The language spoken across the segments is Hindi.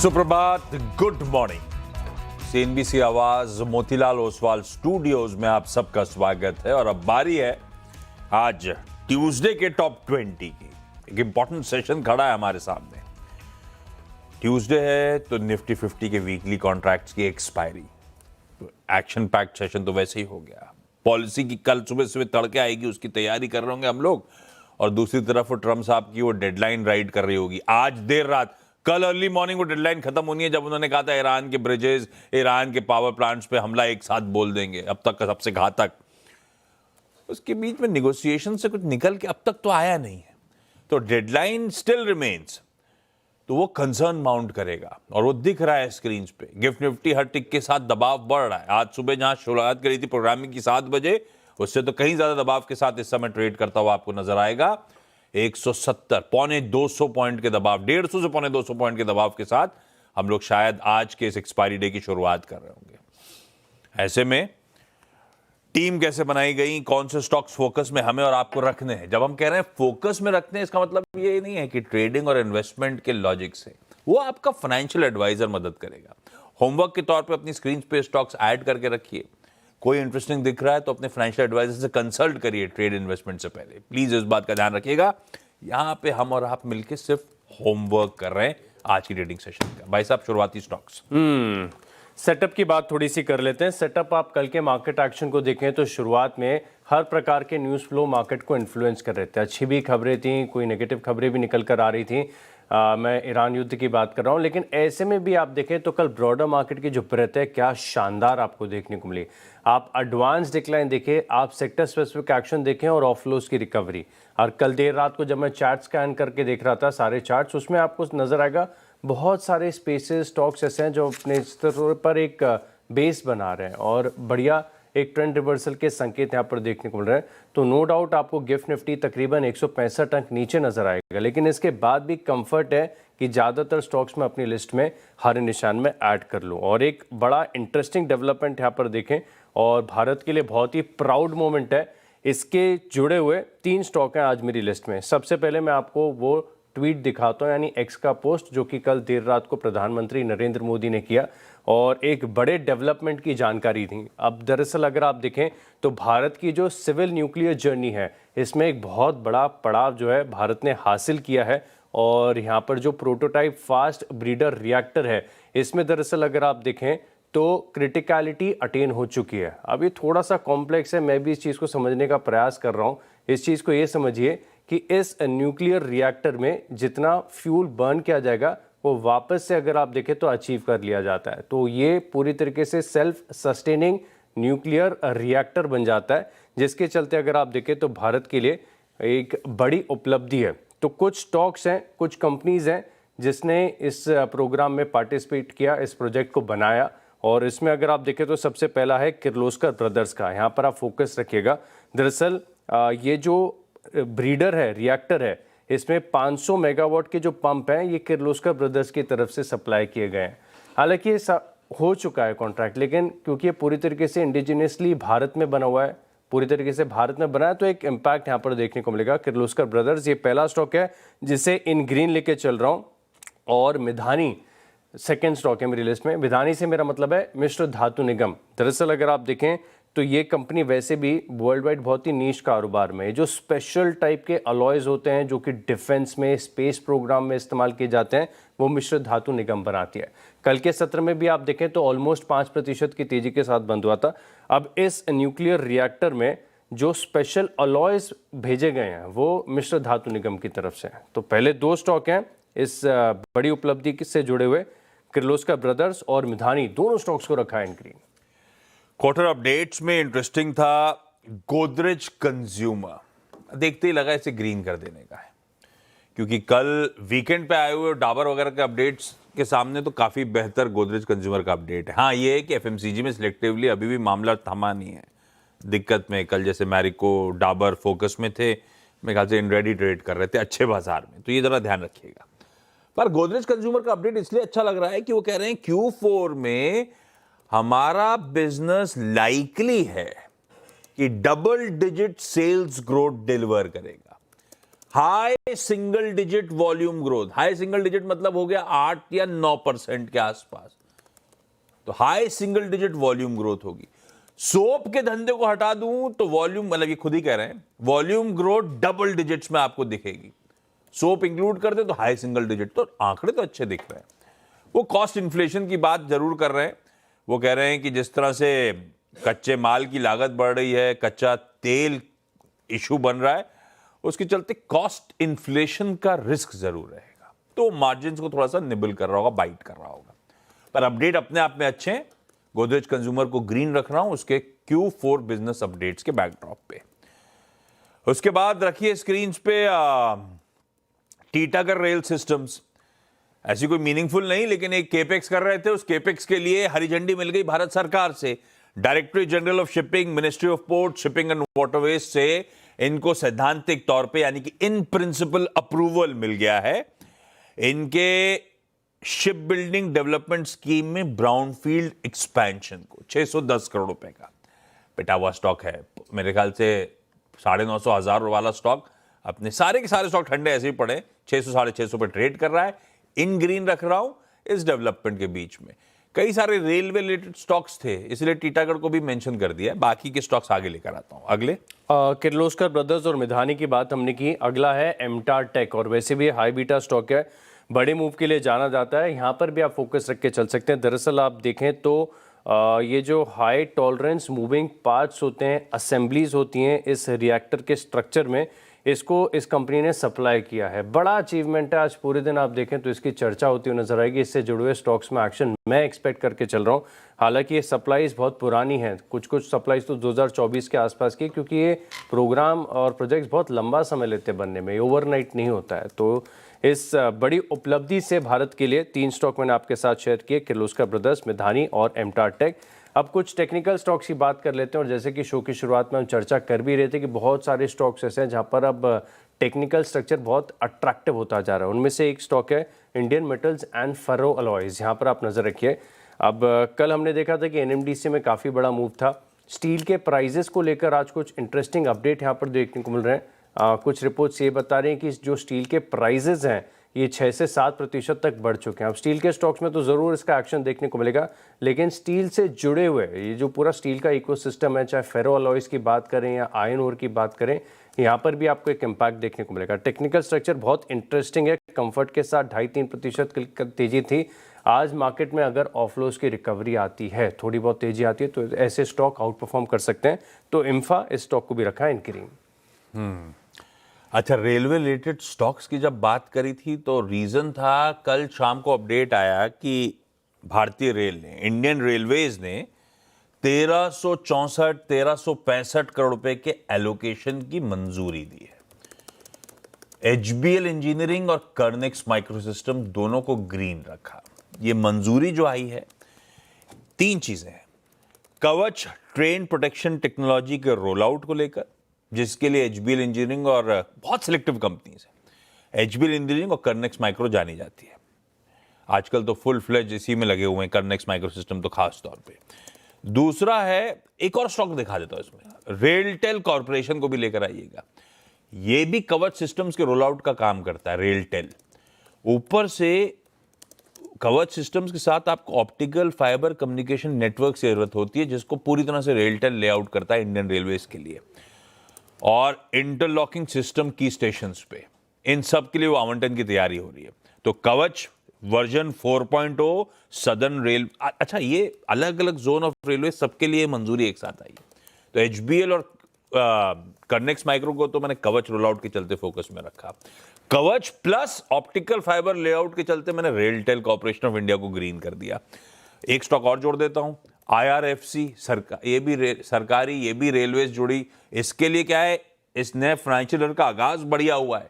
सुप्रभात, गुड मॉर्निंग। सीएनबीसी आवाज मोतीलाल ओसवाल स्टूडियोज में आप सबका स्वागत है। और अब बारी है आज ट्यूसडे के टॉप 20 की। एक इंपॉर्टेंट सेशन खड़ा है हमारे सामने। ट्यूसडे है तो निफ्टी 50 के वीकली कॉन्ट्रैक्ट्स की एक्सपायरी। एक्शन पैक्ड सेशन तो वैसे ही हो गया। पॉलिसी की कल सुबह सुबह तड़के आएगी, उसकी तैयारी कर रहे होंगे हम लोग। और दूसरी तरफ ट्रम्प साहब की वो डेडलाइन राइड कर रही होगी आज देर रात। कल अर्ली मॉर्निंग वो डेडलाइन खत्म होनी है जब उन्होंने कहा था ईरान के ब्रिजेस, ईरान के पावर प्लांट्स पे हमला एक साथ बोल देंगे। अब तक का सबसे घातक। उसके बीच में निगोशिएशन से कुछ निकल के अब तक तो आया नहीं है, तो डेडलाइन स्टिल रिमेन्स। तो वो कंसर्न माउंट करेगा और वो दिख रहा है स्क्रीन पे। गिफ्ट निफ्टी हर टिक के साथ दबाव बढ़ रहा है। आज सुबह जहां शुरुआत करी थी प्रोग्रामिंग की 7 बजे, उससे तो कहीं ज्यादा दबाव के साथ इस समय ट्रेड करता हुआ आपको नजर आएगा। 170 पौने 200 पॉइंट के दबाव, 150 से पौने 200 पॉइंट के दबाव के साथ हम लोग शायद आज के इस एक्सपायरी डे की शुरुआत कर रहे होंगे। ऐसे में टीम कैसे बनाई गई, कौन से स्टॉक्स फोकस में हमें और आपको रखने हैं। जब हम कह रहे हैं फोकस में रखने हैं, इसका मतलब ये नहीं है कि ट्रेडिंग और इन्वेस्टमेंट के लॉजिक से। वो आपका फाइनेंशियल एडवाइजर मदद करेगा। होमवर्क के तौर पे अपनी स्क्रीन पे स्टॉक्स ऐड करके रखिए। कोई इंटरेस्टिंग दिख रहा है तो अपने फाइनेंशियल एडवाइजर से कंसल्ट करिए ट्रेड इन्वेस्टमेंट से पहले। प्लीज इस बात का ध्यान रखिएगा। यहां पे हम और आप मिलकर सिर्फ होमवर्क कर रहे हैं आज की ट्रेडिंग सेशन का। भाई साहब, शुरुआती स्टॉक्स। सेटअप की बात थोड़ी सी कर लेते हैं। सेटअप आप कल के मार्केट एक्शन को देखें तो शुरुआत में हर प्रकार के न्यूज़ फ्लो मार्केट को इन्फ्लुएंस कर रहे थे। अच्छी भी खबरें थी, कोई नेगेटिव खबरें भी निकल कर आ रही थी। मैं ईरान युद्ध की बात कर रहा हूं, लेकिन ऐसे में भी आप देखें तो कल ब्रॉडर मार्केट की जो ब्रेथ है क्या शानदार आपको देखने को मिली। आप एडवांस डिक्लाइन देखें, आप सेक्टर स्पेसिफिक एक्शन देखें और ऑफलोज की रिकवरी। और कल देर रात को जब मैं चार्ट स्कैन करके देख रहा था सारे चार्ट्स, उसमें आपको नजर आएगा बहुत सारे स्पेसेस स्टॉक्स ऐसे हैं जो अपने स्तर पर एक बेस बना रहे हैं और बढ़िया एक ट्रेंड रिवर्सल के संकेत यहाँ पर देखने को मिल रहे हैं। तो नो डाउट आपको गिफ्ट निफ्टी तकरीबन 165 अंक नीचे नजर आएगा, लेकिन इसके बाद भी कंफर्ट है कि ज़्यादातर स्टॉक्स में अपनी लिस्ट में हर निशान में ऐड कर लूँ। और एक बड़ा इंटरेस्टिंग डेवलपमेंट यहाँ पर देखें और भारत के लिए बहुत ही प्राउड मोमेंट है। इसके जुड़े हुए 3 स्टॉक हैं आज मेरी लिस्ट में। सबसे पहले मैं आपको वो ट्वीट दिखाता हूँ, यानी एक्स का पोस्ट जो कि कल देर रात को प्रधानमंत्री नरेंद्र मोदी ने किया और एक बड़े डेवलपमेंट की जानकारी थी। अब दरअसल अगर आप देखें तो भारत की जो सिविल न्यूक्लियर जर्नी है, इसमें एक बहुत बड़ा पड़ाव जो है भारत ने हासिल किया है। और यहाँ पर जो प्रोटोटाइप फास्ट ब्रीडर रिएक्टर है, इसमें दरअसल अगर आप देखें तो क्रिटिकलिटी अटेन हो चुकी है। अब ये थोड़ा सा कॉम्प्लेक्स है, मैं भी इस चीज़ को समझने का प्रयास कर रहा हूँ। इस चीज़ को ये समझिए कि इस न्यूक्लियर रिएक्टर में जितना फ्यूल बर्न किया जाएगा वो वापस से अगर आप देखें तो अचीव कर लिया जाता है। तो ये पूरी तरीके से सेल्फ सस्टेनिंग न्यूक्लियर रिएक्टर बन जाता है, जिसके चलते अगर आप देखें तो भारत के लिए एक बड़ी उपलब्धि है। तो कुछ स्टॉक्स हैं, कुछ कंपनीज हैं जिसने इस प्रोग्राम में पार्टिसिपेट किया, इस प्रोजेक्ट को बनाया। और इसमें अगर आप देखें तो सबसे पहला है किर्लोस्कर ब्रदर्स का। यहाँ पर आप फोकस रखिएगा। दरअसल ये जो ब्रीडर है, रिएक्टर है, इसमें 500 मेगावाट के जो पंप हैं ये किर्लोस्कर ब्रदर्स की तरफ से सप्लाई किए गए हैं। हालांकि ये हो चुका है कॉन्ट्रैक्ट, लेकिन क्योंकि ये पूरी तरीके से इंडिजिनियसली भारत में बना हुआ है, पूरी तरीके से भारत में बना है, तो एक इम्पैक्ट यहाँ पर देखने को मिलेगा। किर्लोस्कर ब्रदर्स ये पहला स्टॉक है जिसे इन ग्रीन लेके चल रहा हूँ। और मिधानी सेकेंड स्टॉक है मेरी लिस्ट में। मिधानी से मेरा मतलब है मिश्र धातु निगम। दरअसल अगर आप देखें तो ये कंपनी वैसे भी वर्ल्ड वाइड बहुत ही नीश कारोबार में, जो स्पेशल टाइप के अलॉयज होते हैं जो कि डिफेंस में, स्पेस प्रोग्राम में इस्तेमाल किए जाते हैं, वो मिश्र धातु निगम बनाती है। कल के सत्र में भी आप देखें तो ऑलमोस्ट 5% की तेजी के साथ बंद हुआ था। अब इस न्यूक्लियर रिएक्टर में जो स्पेशल अलॉयज भेजे गए हैं वो मिश्र धातु निगम की तरफ से हैं। तो पहले 2 स्टॉक हैं इस बड़ी उपलब्धि से जुड़े हुए, किर्लोस्कर ब्रदर्स और मिधानी, दोनों स्टॉक्स को रखा है इन ग्रीन। क्वार्टर अपडेट्स में इंटरेस्टिंग था गोदरेज कंज्यूमर। देखते ही लगा इसे ग्रीन कर देने का है, क्योंकि कल वीकेंड पे आए हुए डाबर वगैरह के अपडेट्स के सामने तो काफी बेहतर गोदरेज कंज्यूमर का अपडेट है। हाँ, ये है कि एफएमसीजी में सिलेक्टिवली अभी भी मामला थमा नहीं है। दिक्कत में कल जैसे मैरिको, डाबर फोकस में थे, मेरे ख्याल से इनरेडी ट्रेड कर रहे थे अच्छे बाजार में, तो ये जरा ध्यान रखिएगा। पर गोदरेज कंज्यूमर का अपडेट इसलिए अच्छा लग रहा है कि वो कह रहे हैं Q4 में हमारा बिजनेस लाइकली है कि double digit sales growth deliver करेगा। High single digit volume growth. High single digit मतलब हो गया 8 या 9% के आसपास। तो high single digit volume growth होगी। सोप के धंधे को हटा दूं तो वॉल्यूम, मतलब ये खुद ही कह रहे हैं, वॉल्यूम ग्रोथ डबल डिजिट्स में आपको दिखेगी। सोप इंक्लूड कर दे तो हाई सिंगल डिजिट, तो आंकड़े तो अच्छे दिख रहे हैं। वो कॉस्ट इन्फ्लेशन की बात जरूर कर रहे हैं। वो कह रहे हैं कि जिस तरह से कच्चे माल की लागत बढ़ रही है, कच्चा तेल इशू बन रहा है, उसके चलते कॉस्ट इन्फ्लेशन का रिस्क जरूर रहेगा। तो मार्जिन को थोड़ा सा निबल कर रहा होगा, बाइट कर रहा होगा। पर अपडेट अपने आप में अच्छे हैं। गोदरेज कंज्यूमर को ग्रीन रख रहा हूं उसके Q4 बिजनेस अपडेट्स के बैकड्रॉप पे। उसके बाद रखिए स्क्रीन पे टीटागढ़ रेल सिस्टम्स। ऐसी कोई मीनिंगफुल नहीं, लेकिन एक केपेक्स कर रहे थे। उस केपेक्स के लिए हरी झंडी मिल गई भारत सरकार से। Directorate general of shipping, ministry of port, shipping and waterways से इनको सैद्धांतिक तौर पे यानी कि इन प्रिंसिपल अप्रूवल मिल गया है इनके शिप बिल्डिंग डेवलपमेंट स्कीम में ब्राउनफील्ड एक्सपेंशन को 610 करोड़ रुपए का पिटा हुआ स्टॉक है। मेरे ख्याल से 950,000 वाला स्टॉक, अपने सारे के सारे स्टॉक ठंडे ऐसे ही पड़े, 600 650 पे ट्रेड कर रहा है। इन ग्रीन रख रहा हूं इस डेवलपमेंट के बीच में। कई सारे रेलवे रिलेटेड स्टॉक्स थे, इसलिए टीटागढ़ को भी मेंशन कर दिया। बाकी के स्टॉक्स आगे लेकर आता हूं। अगले किर्लोस्कर ब्रदर्स और मिधानी की बात हमने की। अगला है एमटार टेक, और वैसे भी हाई बीटा स्टॉक है, बड़े मूव के लिए जाना जाता है। यहाँ पर भी आप फोकस रख के चल सकते हैं। दरअसल आप देखें तो ये जो हाई टॉलरेंस मूविंग पार्ट्स होते हैं, असेंबलीज होती हैं इस रिएक्टर के स्ट्रक्चर में, इसको इस कंपनी ने सप्लाई किया है। बड़ा अचीवमेंट है। आज पूरे दिन आप देखें तो इसकी चर्चा होती हुई नजर आएगी। इससे जुड़े हुए स्टॉक्स में एक्शन मैं एक्सपेक्ट करके चल रहा हूँ। हालांकि ये सप्लाईज बहुत पुरानी हैं, कुछ सप्लाईज तो 2024 के आसपास की, क्योंकि ये प्रोग्राम और प्रोजेक्ट्स बहुत लंबा समय लेते बनने में, ओवरनाइट नहीं होता है। तो इस बड़ी उपलब्धि से भारत के लिए 3 स्टॉक मैंने आपके साथ शेयर किए, किर्लोस्कर ब्रदर्स, मिधानी और एमटार टेक। अब कुछ टेक्निकल स्टॉक्स की बात कर लेते हैं। और जैसे कि शो की शुरुआत में हम चर्चा कर भी रहे थे कि बहुत सारे स्टॉक्स ऐसे हैं जहां पर अब टेक्निकल स्ट्रक्चर बहुत अट्रैक्टिव होता जा रहा है। उनमें से एक स्टॉक है Indian metals and ferro alloys. यहाँ पर आप नज़र रखिए। अब कल हमने देखा था कि एनएमडीसी में काफ़ी बड़ा मूव था। स्टील के प्राइजेस को लेकर आज कुछ इंटरेस्टिंग अपडेट यहाँ पर देखने को मिल रहे हैं। कुछ रिपोर्ट्स ये बता रही हैं कि जो स्टील के प्राइजेस हैं ये 6 से 7% तक बढ़ चुके हैं। अब स्टील के स्टॉक्स में तो ज़रूर इसका एक्शन देखने को मिलेगा, लेकिन स्टील से जुड़े हुए ये जो पूरा स्टील का इकोसिस्टम है, चाहे फेरो अलॉयज की बात करें या आयरन ओर की बात करें, यहाँ पर भी आपको एक इम्पैक्ट देखने को मिलेगा। टेक्निकल स्ट्रक्चर बहुत इंटरेस्टिंग है। कंफर्ट के साथ 2.5-3% तेजी थी। आज मार्केट में अगर ऑफलोज की रिकवरी आती है, थोड़ी बहुत तेजी आती है, तो ऐसे स्टॉक आउट परफॉर्म कर सकते हैं। तो इम्फा इस स्टॉक को भी रखा है इन ग्रीन। अच्छा, रेलवे रिलेटेड स्टॉक्स की जब बात करी थी तो रीजन था, कल शाम को अपडेट आया कि भारतीय रेल ने, इंडियन रेलवेज ने 1365 करोड़ रुपए के एलोकेशन की मंजूरी दी है। एचबीएल इंजीनियरिंग और कर्नेक्स माइक्रोसिस्टम दोनों को ग्रीन रखा। ये मंजूरी जो आई है, 3 चीजें हैं। कवच ट्रेन प्रोटेक्शन टेक्नोलॉजी के रोल आउट को लेकर, जिसके लिए एचबीएल इंजीनियरिंग और बहुत सिलेक्टिव कंपनीज है, एचबीएल इंजीनियरिंग और कर्नेक्स माइक्रो जानी जाती है। आजकल तो फुल फ्लेज इसी में लगे हुए हैं, कर्नेक्स माइक्रो सिस्टम तो खास तौर पे। दूसरा है, एक और स्टॉक दिखा देता हूं इसमें, रेलटेल कॉर्पोरेशन को भी लेकर आइएगा। ये भी कवच सिस्टम्स के रोल आउट का काम करता है, रेलटेल। ऊपर से कवच सिस्टम्स के साथ आपको ऑप्टिकल फाइबर कम्युनिकेशन नेटवर्क की जरूरत होती है, जिसको पूरी तरह से रेलटेल लेआउट करता है इंडियन रेलवेज के लिए। और इंटरलॉकिंग सिस्टम की स्टेशंस पे, इन सब के लिए वो आवंटन की तैयारी हो रही है। तो कवच वर्जन 4.0 सदर्न रेल, अच्छा ये अलग अलग जोन ऑफ रेलवे सबके लिए मंजूरी एक साथ आई है। तो एचबीएल और कर्नेक्स माइक्रो को तो मैंने कवच रोल आउट के चलते फोकस में रखा। कवच प्लस ऑप्टिकल फाइबर लेआउट के चलते मैंने रेलटेल कॉर्पोरेशन ऑफ इंडिया को ग्रीन कर दिया। एक स्टॉक और जोड़ देता हूं, IRFC ये भी सरकारी, ये भी रेलवेज जुड़ी। इसके लिए क्या है, इस नए फाइनेंशियल ईयर का आगाज बढ़िया हुआ है।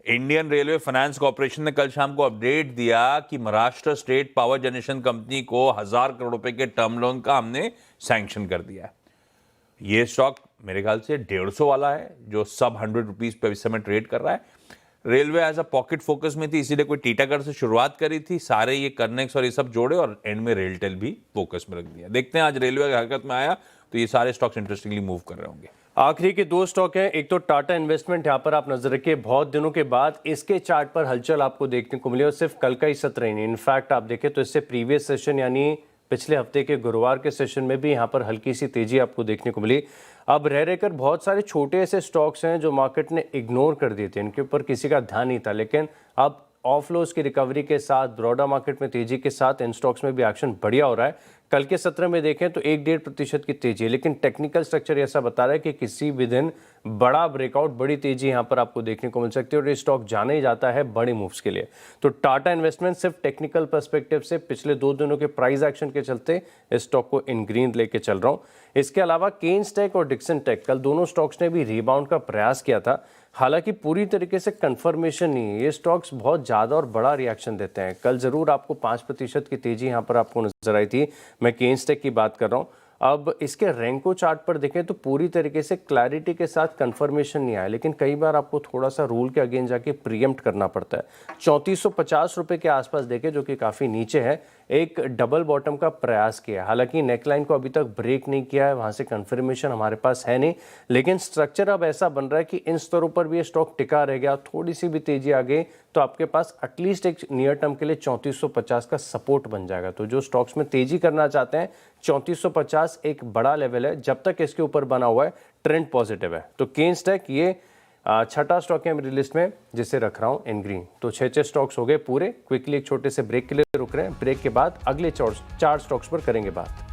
इंडियन रेलवे फाइनेंस कॉर्पोरेशन ने कल शाम को अपडेट दिया कि Maharashtra state power generation company को 1000 करोड़ रुपए के टर्म लोन का हमने सैंक्शन कर दिया है। ये स्टॉक मेरे ख्याल से 150 वाला है, जो सब 100 रुपीज पे इस समय ट्रेड कर रहा है। Railway as a pocket focus में थी, इसीलिए कोई टीटागढ़ से शुरुआत करी थी, सारे ये कर्नेक्स और ये सब जोड़े और एंड में रेलटेल भी फोकस में रख दिया। देखते हैं आज रेलवे हरकत में आया तो ये सारे स्टॉक्स इंटरेस्टिंगली मूव कर रहे होंगे। आखिरी के दो स्टॉक हैं, एक तो टाटा इन्वेस्टमेंट, यहाँ पर आप नजर रखिए, बहुत दिनों के बाद इसके चार्ट पर हलचल आपको देखने को मिली और सिर्फ कल का ही सत्र ही नहीं, इनफैक्ट आप देखें तो इससे प्रीवियस सेशन यानी पिछले हफ्ते के गुरुवार के सेशन में भी यहाँ पर हल्की सी तेजी आपको देखने को मिली। अब रह रहकर बहुत सारे छोटे ऐसे स्टॉक्स हैं जो मार्केट ने इग्नोर कर दिए थे, इनके ऊपर किसी का ध्यान नहीं था, लेकिन अब ऑफलोज की रिकवरी के साथ, ब्रॉडर मार्केट में तेजी के साथ इन स्टॉक्स में भी एक्शन बढ़िया हो रहा है। कल के सत्र में देखें तो 1-1.5% की तेजी है, लेकिन टेक्निकल स्ट्रक्चर ऐसा बता रहा है कि किसी भी दिन बड़ा ब्रेकआउट, बड़ी तेजी यहां पर आपको देखने को मिल सकती है और ये स्टॉक जाने ही जाता है बड़े मूव्स के लिए। तो टाटा इन्वेस्टमेंट सिर्फ टेक्निकल पर्सपेक्टिव से पिछले 2 दिनों के प्राइस एक्शन के चलते इस स्टॉक को इन ग्रीन लेके चल रहा हूं। इसके अलावा केन्स टेक और डिक्सन टेक, कल दोनों स्टॉक्स ने भी रिबाउंड का प्रयास किया था, हालांकि पूरी तरीके से कंफर्मेशन नहीं है। ये स्टॉक्स बहुत ज़्यादा और बड़ा रिएक्शन देते हैं। कल ज़रूर आपको 5% की तेजी यहाँ पर आपको नजर आई थी, मैं केन्स टेक की बात कर रहा हूँ। अब इसके रैंको चार्ट पर देखें तो पूरी तरीके से क्लैरिटी के साथ कंफर्मेशन नहीं आया, लेकिन कई बार आपको थोड़ा सा रूल के अगेंस्ट जाके प्रीएम्प्ट करना पड़ता है। 3450 रुपये के आसपास देखें, जो कि काफ़ी नीचे है, एक डबल बॉटम का प्रयास किया, हालांकि नेकलाइन को अभी तक ब्रेक नहीं किया है, वहां से कंफर्मेशन हमारे पास है नहीं, लेकिन स्ट्रक्चर अब ऐसा बन रहा है कि इन स्तरों पर भी ये स्टॉक टिका रह गया। थोड़ी सी भी तेजी आ गई तो आपके पास एटलीस्ट एक नियर टर्म के लिए 3450 का सपोर्ट बन जाएगा। तो जो स्टॉक्स में तेजी करना चाहते हैं, 3450 एक बड़ा लेवल है, जब तक इसके ऊपर बना हुआ है ट्रेंड पॉजिटिव है। तो केन्स टेक ये छठा स्टॉक है मेरी लिस्ट में जिसे रख रहा हूं इन ग्रीन। तो 6 स्टॉक्स हो गए पूरे। क्विकली एक छोटे से ब्रेक के लिए रुक रहे हैं, ब्रेक के बाद अगले 4 स्टॉक्स पर करेंगे बात।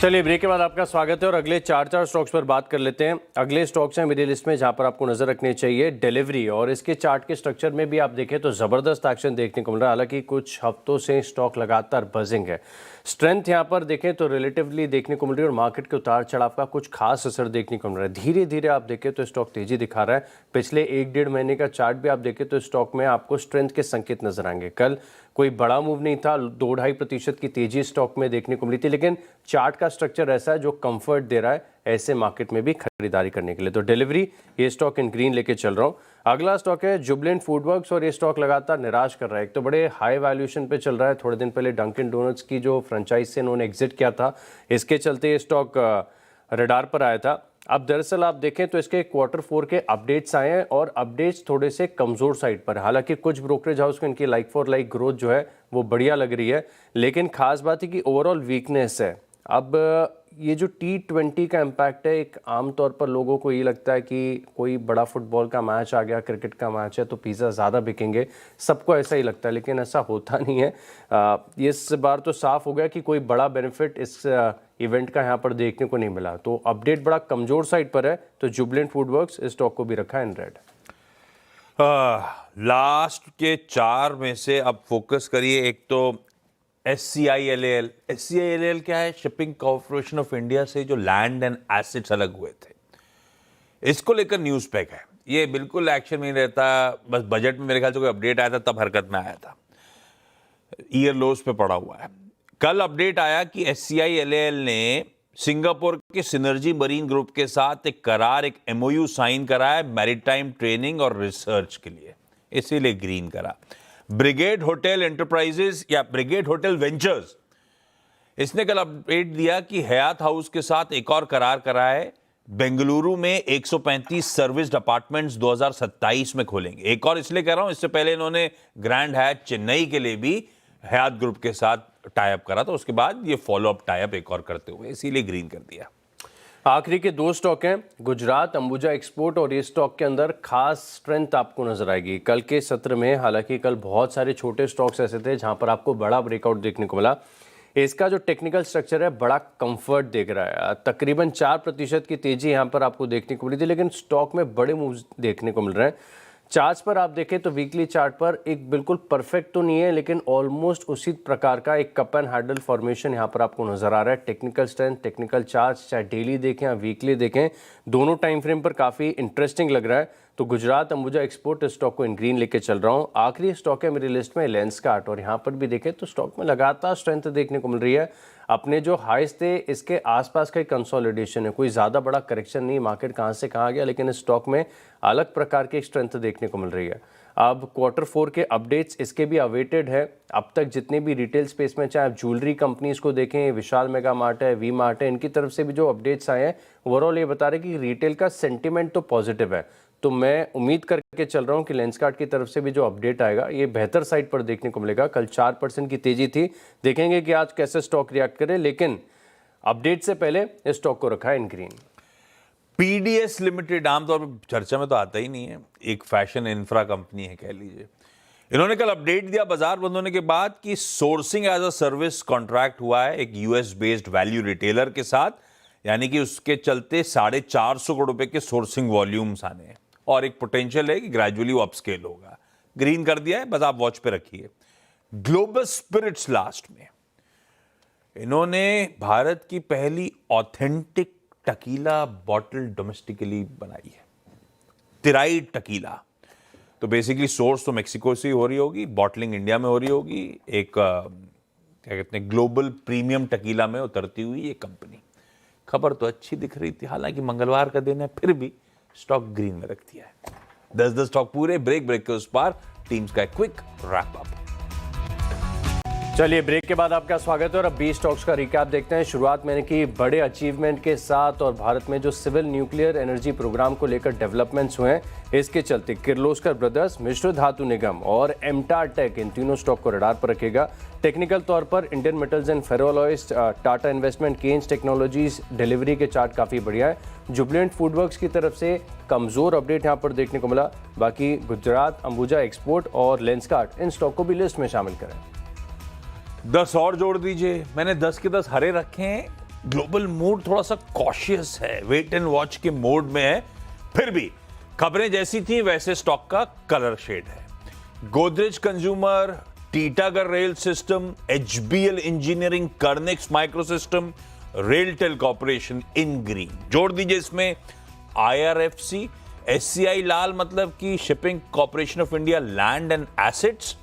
चलिए, ब्रेक के बाद आपका स्वागत है और अगले 4 स्टॉक्स पर बात कर लेते हैं। अगले स्टॉक्स हैं मेरी लिस्ट में जहां पर आपको नजर रखनी चाहिए डिलीवरी, और इसके चार्ट के स्ट्रक्चर में भी आप देखें तो जबरदस्त एक्शन देखने को मिल रहा है। हालांकि कुछ हफ्तों से स्टॉक लगातार बजिंग है, स्ट्रेंथ यहां पर देखें तो रिलेटिवली देखने को मिल रही है और मार्केट के उतार चढ़ाव का कुछ खास असर देखने को मिल रहा है। धीरे धीरे आप देखें तो स्टॉक तेजी दिखा रहा है। पिछले 1-1.5 महीने का चार्ट भी आप देखें तो स्टॉक में आपको स्ट्रेंथ के संकेत नजर आएंगे। कल कोई बड़ा मूव नहीं था, 2-2.5% की तेजी स्टॉक में देखने को मिली थी, लेकिन चार्ट का स्ट्रक्चर ऐसा है जो कंफर्ट दे रहा है ऐसे मार्केट में भी खरीदारी करने के लिए। तो डिलीवरी, ये स्टॉक इन ग्रीन लेके चल रहा हूँ। अगला स्टॉक है जुबिलेंट फूडवर्क्स, और ये स्टॉक लगातार निराश कर रहा है। एक तो बड़े हाई वैल्यूएशन पे चल रहा है, थोड़े दिन पहले डंकिन डोनट्स की जो फ्रेंचाइज से इन्होंने एग्जिट किया था, इसके चलते ये स्टॉक रडार पर आया था। अब दरअसल आप देखें तो इसके Q4 के अपडेट्स आए हैं और अपडेट्स थोड़े से कमज़ोर साइड पर है। हालांकि कुछ ब्रोकरेज हाउस को इनकी लाइक फॉर लाइक ग्रोथ जो है वो बढ़िया लग रही है, लेकिन खास बात है कि ओवरऑल वीकनेस है। अब ये जो T20 का इम्पैक्ट है, एक आमतौर पर लोगों को ये लगता है कि कोई बड़ा फुटबॉल का मैच आ गया, क्रिकेट का मैच है तो पिज़्ज़ा ज़्यादा बिकेंगे, सबको ऐसा ही लगता है, लेकिन ऐसा होता नहीं है। इस बार तो साफ हो गया कि कोई बड़ा बेनिफिट इस इवेंट का यहाँ पर देखने को नहीं मिला। तो अपडेट बड़ा कमज़ोर साइड पर है, तो जुबिलेंट फूडवर्क्स इस स्टॉक को भी रखा है इन रेड। लास्ट के 4 में से अब फोकस करिए। एक तो SCILAL। SCILAL क्या है? शिपिंग कॉर्पोरेशन ऑफ इंडिया से जो लैंड एंड एसेट्स अलग हुए थे, इसको लेकर न्यूज़ पैक है। ये बिल्कुल एक्शन में नहीं रहता, बस बजट में मेरे ख्याल से कोई अपडेट आया था तब हरकत में आया था, ईयर लोज पे पड़ा हुआ है। कल अपडेट आया कि SCILAL ने सिंगापुर के सिनर्जी मरीन ग्रुप के साथ एक करार, एक MOU साइन करा है मैरीटाइम ट्रेनिंग और रिसर्च के लिए, इसीलिए ग्रीन करा। ब्रिगेड होटल एंटरप्राइजेस या ब्रिगेड होटल वेंचर्स, इसने कल अपडेट दिया कि हयात हाउस के साथ एक और करार करा है। बेंगलुरु में 135 सर्विस अपार्टमेंट्स 2027 में खोलेंगे। एक और इसलिए कह रहा हूं, इससे पहले इन्होंने ग्रैंड हयात चेन्नई के लिए भी हयात ग्रुप के साथ टाई अप करा था, उसके बाद ये फॉलो अप टाई अप एक और करते हुए इसीलिए ग्रीन कर दिया। आखिरी के 2 स्टॉक हैं गुजरात अंबुजा एक्सपोर्ट, और ये स्टॉक के अंदर खास स्ट्रेंथ आपको नजर आएगी कल के सत्र में। हालांकि कल बहुत सारे छोटे स्टॉक्स ऐसे थे जहां पर आपको बड़ा ब्रेकआउट देखने को मिला। इसका जो टेक्निकल स्ट्रक्चर है बड़ा कंफर्ट देख रहा है, तकरीबन 4% की तेजी यहां पर आपको देखने को मिली थी, लेकिन स्टॉक में बड़े मूव्स देखने को मिल रहे हैं। चार्ट्स पर आप देखें तो वीकली चार्ट पर एक बिल्कुल परफेक्ट तो नहीं है, लेकिन ऑलमोस्ट उसी प्रकार का एक कप एंड हैंडल फॉर्मेशन यहाँ पर आपको नजर आ रहा है। टेक्निकल स्ट्रेंथ, टेक्निकल चार्ट्स चाहे डेली देखें या वीकली देखें, दोनों टाइम फ्रेम पर काफ़ी इंटरेस्टिंग लग रहा है। तो गुजरात अंबुजा एक्सपोर्ट स्टॉक को इन ग्रीन लेके चल रहा हूँ। आखिरी स्टॉक है मेरी लिस्ट में लेंसकार्ट, और यहाँ पर भी देखें तो स्टॉक में लगातार स्ट्रेंथ देखने को मिल रही है। अपने जो हाइस थे इसके आसपास का कंसोलिडेशन है, कोई ज़्यादा बड़ा करेक्शन नहीं, मार्केट कहाँ से कहाँ गया, लेकिन इस स्टॉक में अलग प्रकार की स्ट्रेंथ देखने को मिल रही है। अब Q4 के अपडेट्स इसके भी अवेटेड है। अब तक जितने भी रिटेल स्पेस में, चाहे आप ज्वेलरी कंपनीज को देखें, विशाल मेगा मार्ट है, वी मार्ट है, इनकी तरफ से भी जो अपडेट्स आए हैं ओवरऑल ये बता रहे कि रिटेल का सेंटिमेंट तो पॉजिटिव है। तो मैं उम्मीद करके चल रहा हूं कि लेंसकार्ट की तरफ से भी जो अपडेट आएगा ये बेहतर साइड पर देखने को मिलेगा। कल 4% की तेजी थी, देखेंगे कि आज कैसे स्टॉक रिएक्ट करे, लेकिन अपडेट से पहले इस स्टॉक को रखा है इन ग्रीन। पीडीएस लिमिटेड आमतौर पर चर्चा में तो आता ही नहीं है, एक फैशन इंफ्रा कंपनी है कह लीजिए। इन्होंने कल अपडेट दिया बाजार बंद होने के बाद कि sourcing as a service contract हुआ है एक यूएस बेस्ड वैल्यू रिटेलर के साथ, यानी कि उसके चलते 450 करोड़ रुपए के सोर्सिंग वॉल्यूम्स आने हैं और एक पोटेंशियल है कि ग्रेजुअली वो अपस्केल होगा। ग्रीन कर दिया है, बस आप वॉच पे रखिए। ग्लोबल स्पिरिट्स लास्ट में इन्होंने भारत की पहली ऑथेंटिक टकीला बॉटल डोमेस्टिकली बनाई है, तिराई टकीला। तो बेसिकली सोर्स तो मेक्सिको से ही हो रही होगी, बॉटलिंग इंडिया में हो रही होगी। एक क्या कहते हैं ग्लोबल प्रीमियम टकीला में उतरती हुई ये कंपनी। खबर तो अच्छी दिख रही थी, हालांकि मंगलवार का दिन है, फिर भी स्टॉक ग्रीन में रख दिया है। 10 स्टॉक पूरे, ब्रेक के उस पार टीम्स का क्विक रैप अप। चलिए ब्रेक के बाद आपका स्वागत है और अब 20 स्टॉक्स का रिकैप देखते हैं। शुरुआत मैंने की बड़े अचीवमेंट के साथ, और भारत में जो सिविल न्यूक्लियर एनर्जी प्रोग्राम को लेकर डेवलपमेंट्स हुए हैं इसके चलते किर्लोस्कर ब्रदर्स, मिश्र धातु निगम और एमटार टेक, इन तीनों स्टॉक को रडार पर रखेगा। टेक्निकल तौर पर Indian metals and ferroalloys, Tata investment, Kaynes technologies delivery के चार्ट काफ़ी बढ़िया है। जुबिलेंट फूडवर्क्स की तरफ से कमज़ोर अपडेट यहाँ पर देखने को मिला। बाकी गुजरात अंबुजा एक्सपोर्ट और लेंसकार्ट, इन स्टॉक को भी लिस्ट में शामिल करें। 10 और जोड़ दीजिए, मैंने 10 के 10 हरे रखे हैं। ग्लोबल मूड थोड़ा सा कॉशियस है, वेट एंड वॉच के मोड में है, फिर भी खबरें जैसी थी वैसे स्टॉक का कलर शेड है। Godrej consumer, Titagarh rail system, HBL engineering, Kernex microsystem, RailTel corporation in green. जोड़ दीजिए इसमें आईआरएफसी, एससीआई लाल मतलब कि shipping corporation of India land and assets,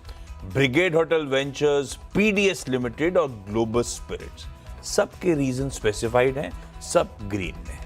Brigade hotel ventures, PDS limited और ग्लोबल स्पिरिट्स। सबके रीजन स्पेसिफाइड हैं, सब ग्रीन में।